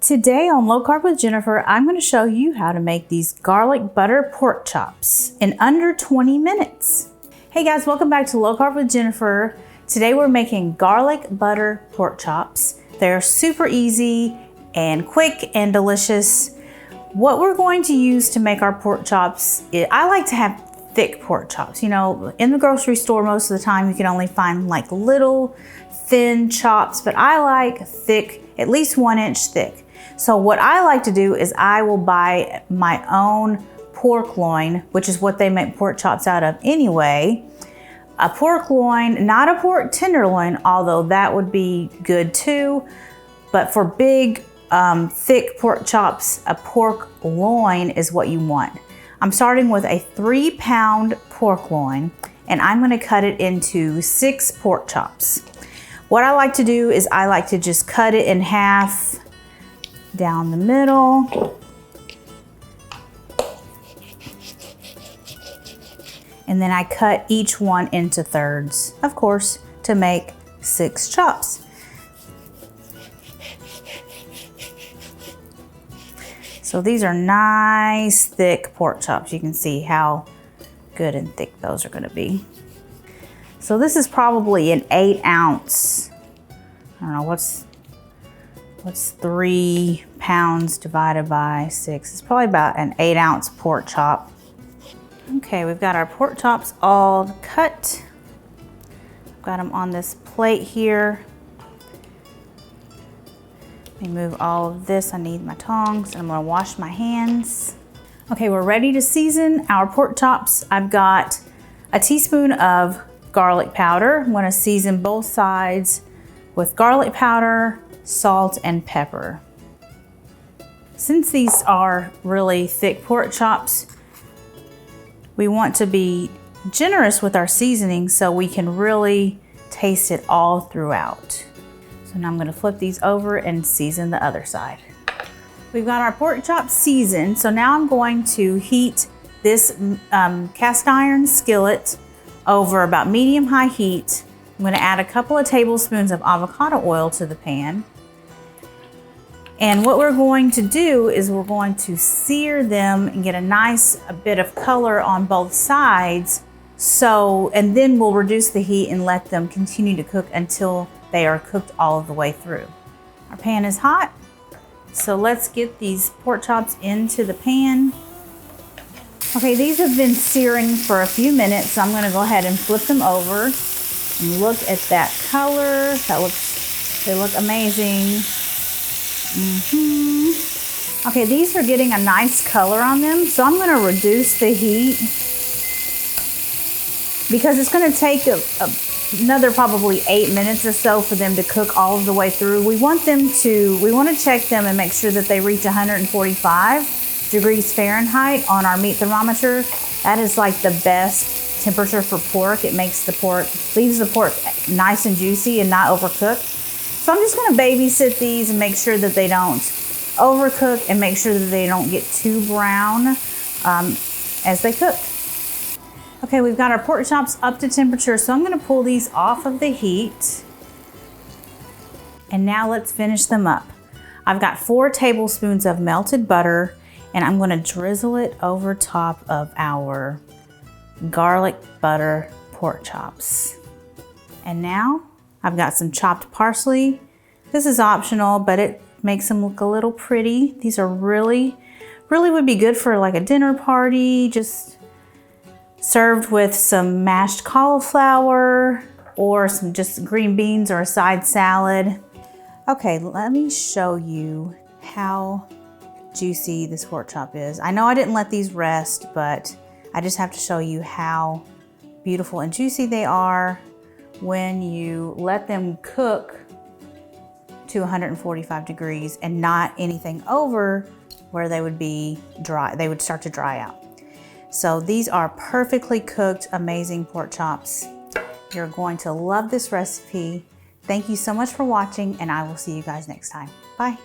Today on Low Carb with Jennifer, I'm going to show you how to make these garlic butter pork chops in under 20 minutes. Hey guys, welcome back to Low Carb with Jennifer. Today we're making garlic butter pork chops. They're super easy and quick and delicious. What we're going to use to make our pork chops, I like to have thick pork chops. You know, in the grocery store most of the time you can only find like little thin chops, but I like thick, at least 1 inch thick. So what I like to do is I will buy my own pork loin, which is what they make pork chops out of anyway. A pork loin, not a pork tenderloin, although that would be good too. But for big, thick pork chops, a pork loin is what you want. I'm starting with a 3-pound pork loin, and I'm gonna cut it into 6 pork chops. What I like to do is I like to just cut it in half down the middle. And then I cut each one into thirds, of course, to make 6 chops. So these are nice thick pork chops. You can see how good and thick those are gonna be. So this is probably an 8-ounce, I don't know, what's 3 pounds divided by 6? It's probably about an 8-ounce pork chop. Okay, we've got our pork chops all cut. Got them on this plate here. Let me move all of this. I need my tongs and I'm gonna wash my hands. Okay, we're ready to season our pork chops. I've got a teaspoon of garlic powder. I'm gonna season both sides with garlic powder, salt, and pepper. Since these are really thick pork chops, we want to be generous with our seasoning so we can really taste it all throughout. So now I'm gonna flip these over and season the other side. We've got our pork chops seasoned, so now I'm going to heat this cast iron skillet over about medium-high heat. I'm gonna add a couple of tablespoons of avocado oil to the pan. And what we're going to do is we're going to sear them and get a bit of color on both sides. And then we'll reduce the heat and let them continue to cook until they are cooked all of the way through. Our pan is hot, so let's get these pork chops into the pan. Okay, these have been searing for a few minutes, so I'm gonna go ahead and flip them over and look at that color. They look amazing. Okay, these are getting a nice color on them, so I'm gonna reduce the heat because it's gonna take another probably 8 minutes or so for them to cook all of the way through. We want to check them and make sure that they reach 145 degrees Fahrenheit on our meat thermometer. That is like the best temperature for pork. It makes leaves the pork nice and juicy and not overcooked. So I'm just gonna babysit these and make sure that they don't overcook and make sure that they don't get too brown as they cook. Okay, we've got our pork chops up to temperature, so I'm gonna pull these off of the heat. And now let's finish them up. I've got 4 tablespoons of melted butter, and I'm gonna drizzle it over top of our garlic butter pork chops. And now I've got some chopped parsley. This is optional, but it makes them look a little pretty. These are really would be good for like a dinner party, just served with some mashed cauliflower or some just green beans or a side salad. Okay, let me show you how juicy this pork chop is. I know I didn't let these rest, but I just have to show you how beautiful and juicy they are when you let them cook to 145 degrees and not anything over where they would be dry. They would start to dry out. So these are perfectly cooked, amazing pork chops. You're going to love this recipe. Thank you so much for watching, and I will see you guys next time. Bye.